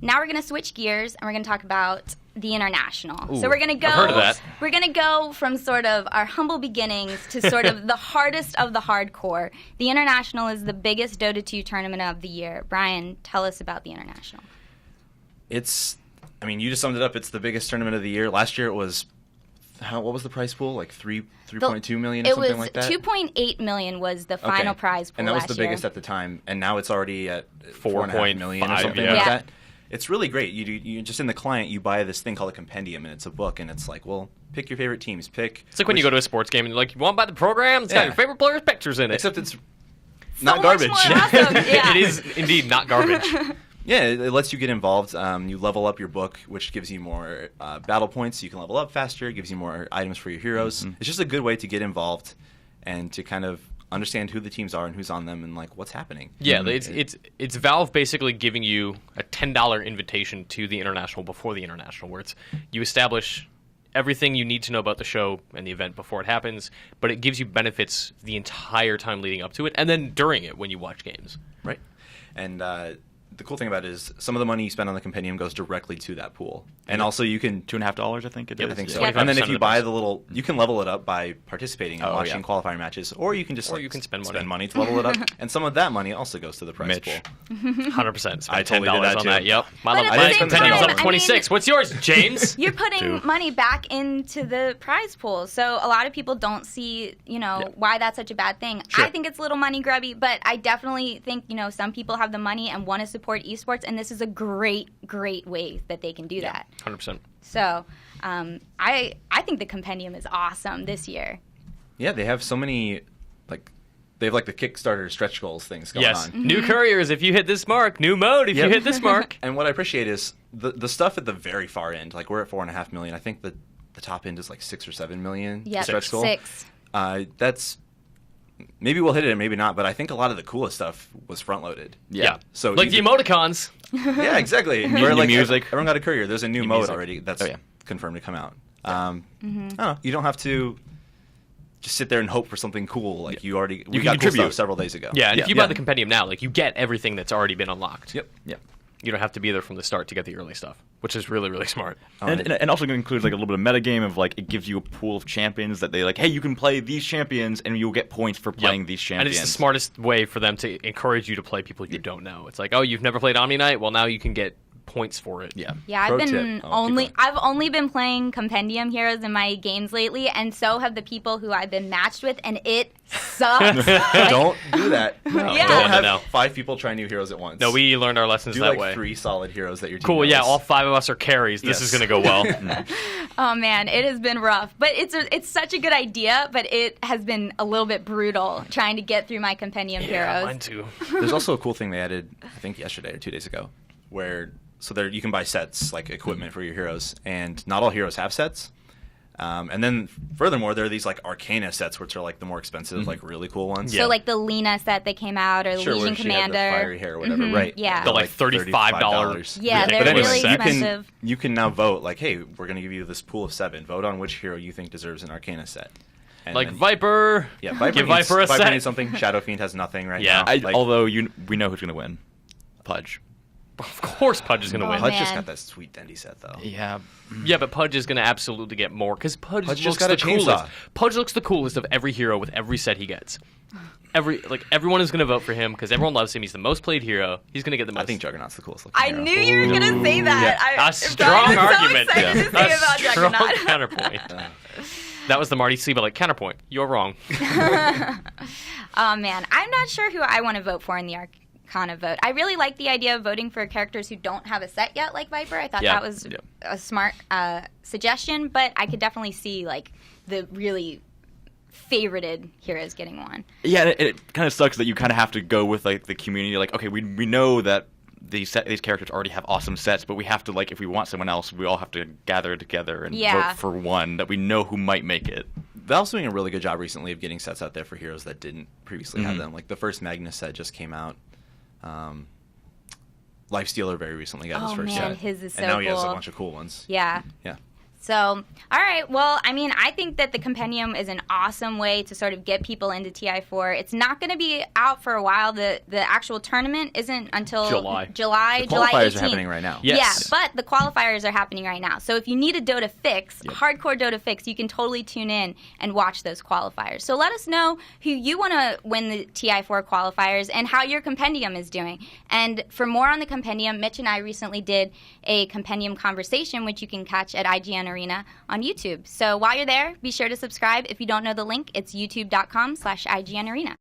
now we're going to switch gears, and we're going to talk about the International. Ooh, so we're going to go. I've heard of that. We're going to go from sort of our humble beginnings to sort of the hardest of the hardcore. The International is the biggest Dota 2 tournament of the year. Brian, tell us about the International. You just summed it up. It's the biggest tournament of the year. Last year it was, what was the prize pool? Like 3.2 million or something like that? It was 2.8 million was the final prize pool. And that was the last year. biggest at the time. And now it's already at 4.5 million or something like that. It's really great. You just in the client, you buy this thing called a compendium, and it's a book, and it's like, well, pick your favorite teams. It's like when you go to a sports game and you're like, you want to buy the program? It's got your favorite players' pictures in it. Except it's So not much garbage. more awesome. Yeah. It is indeed not garbage. Yeah, it lets you get involved. You level up your book, which gives you more battle points, so you can level up faster. It gives you more items for your heroes. It's just a good way to get involved and to kind of understand who the teams are and who's on them and like what's happening. Yeah, it's Valve basically giving you a $10 invitation to the International before the International, where you establish everything you need to know about the show and the event before it happens, but it gives you benefits the entire time leading up to it and then during it when you watch games. Right. And the cool thing about it is some of the money you spend on the compendium goes directly to that pool. And also you can... $2.50, I think it is. I think so. Yeah. And then if you buy the little... You can level it up by participating and watching qualifier matches, or you can just you can spend money to level it up. And some of that money also goes to the prize pool. 100%. I totally $10 did that on too. that. Yep. At the same Compendium's time, up 26. What's yours, James? You're putting money back into the prize pool. So a lot of people don't see, why that's such a bad thing. Sure. I think it's a little money grubby, but I definitely think, some people have the money and want to support esports, and this is a great, great way that they can do that. 100%. So I think the compendium is awesome this year. Yeah, they have so many, they have the Kickstarter stretch goals things going on. New couriers if you hit this mark. New mode if you hit this mark. And what I appreciate is the stuff at the very far end. Like, we're at 4.5 million. I think the top end is like 6 or 7 million stretch goal. 6. That's... Maybe we'll hit it and maybe not, but I think a lot of the coolest stuff was front-loaded. Yeah. So like the emoticons. Yeah, exactly. New music. Everyone got a courier. There's a new mode music. already that's confirmed to come out. I don't know. You don't have to just sit there and hope for something cool. Like, we got cool contribute. stuff several days ago. Yeah, and if you buy the compendium now, you get everything that's already been unlocked. Yep. You don't have to be there from the start to get the early stuff, which is really, really smart. And also includes a little bit of metagame of it gives you a pool of champions that they hey, you can play these champions and you'll get points for playing these champions. And it's the smartest way for them to encourage you to play people you don't know. It's like, oh, you've never played Omni Knight? Well, now you can get points for it. Yeah. Yeah, Pro I've tip. Oh, I've only been playing compendium heroes in my games lately, and so have the people who I've been matched with, and it sucks. Don't do that. Yeah. Don't have No. 5 people trying new heroes at once. No, we learned our lessons do that way. 3 solid heroes that your team Cool, knows. yeah, all 5 of us are carries. This is going to go well. Oh man, it has been rough, but it's such a good idea. But it has been a little bit brutal trying to get through my compendium heroes. Mine too. There's also a cool thing they added, I think yesterday or 2 days ago, where there you can buy sets, like equipment for your heroes, and not all heroes have sets. And then furthermore, there are these Arcana sets, which are the more expensive, really cool ones. So like the Lena set that came out, or Sure, Legion where she had Commander, the fiery hair or whatever, right? Yeah, The $35. Yeah, they're But anyway, really expensive. you can now vote hey, we're going to give you this pool of 7. Vote on which hero you think deserves an Arcana set. And Like then- Viper. Yeah, Viper Give needs, Viper a set. needs something. Shadow Fiend has nothing right Yeah. now. Although we know who's going to win. Pudge. Of course Pudge is going to win. Pudge just man. got that sweet Dendy set though. Yeah. Yeah, but Pudge is going to absolutely get more because Pudge just looks got the a chainsaw. coolest. Pudge looks the coolest of every hero with every set he gets. Everyone is going to vote for him because everyone loves him. He's the most played hero. He's going to get the most. I think Juggernaut's the coolest looking I hero. knew you were gonna say that. A strong argument. So excited to say A about strong Juggernaut. counterpoint. That was the Marty Siebel counterpoint. You're wrong. Oh man, I'm not sure who I want to vote for in the Arcana vote. I really like the idea of voting for characters who don't have a set yet, like Viper. I thought that was a smart suggestion, but I could definitely see the really favorited heroes getting one. Yeah, it kind of sucks that you kind of have to go with the community. Okay, we know that these characters already have awesome sets, but we have to if we want someone else, we all have to gather together and vote for one that we know who might make it. Valve's doing a really good job recently of getting sets out there for heroes that didn't previously have them. Like the first Magnus set just came out. Lifestealer very recently got his first man, set. his is so and now he has a cool. bunch of cool ones. Yeah. Yeah. So, all right. Well, I mean, I think that the compendium is an awesome way to sort of get people into TI4. It's not going to be out for a while. The actual tournament isn't until July The qualifiers 18th. are happening right now. Yes. Yeah, but the qualifiers are happening right now. So if you need a Dota fix, hardcore Dota fix, you can totally tune in and watch those qualifiers. So let us know who you want to win the TI4 qualifiers and how your compendium is doing. And for more on the compendium, Mitch and I recently did a compendium conversation, which you can catch at IGN Arena on YouTube. So while you're there, be sure to subscribe. If you don't know the link, it's youtube.com/IGN Arena.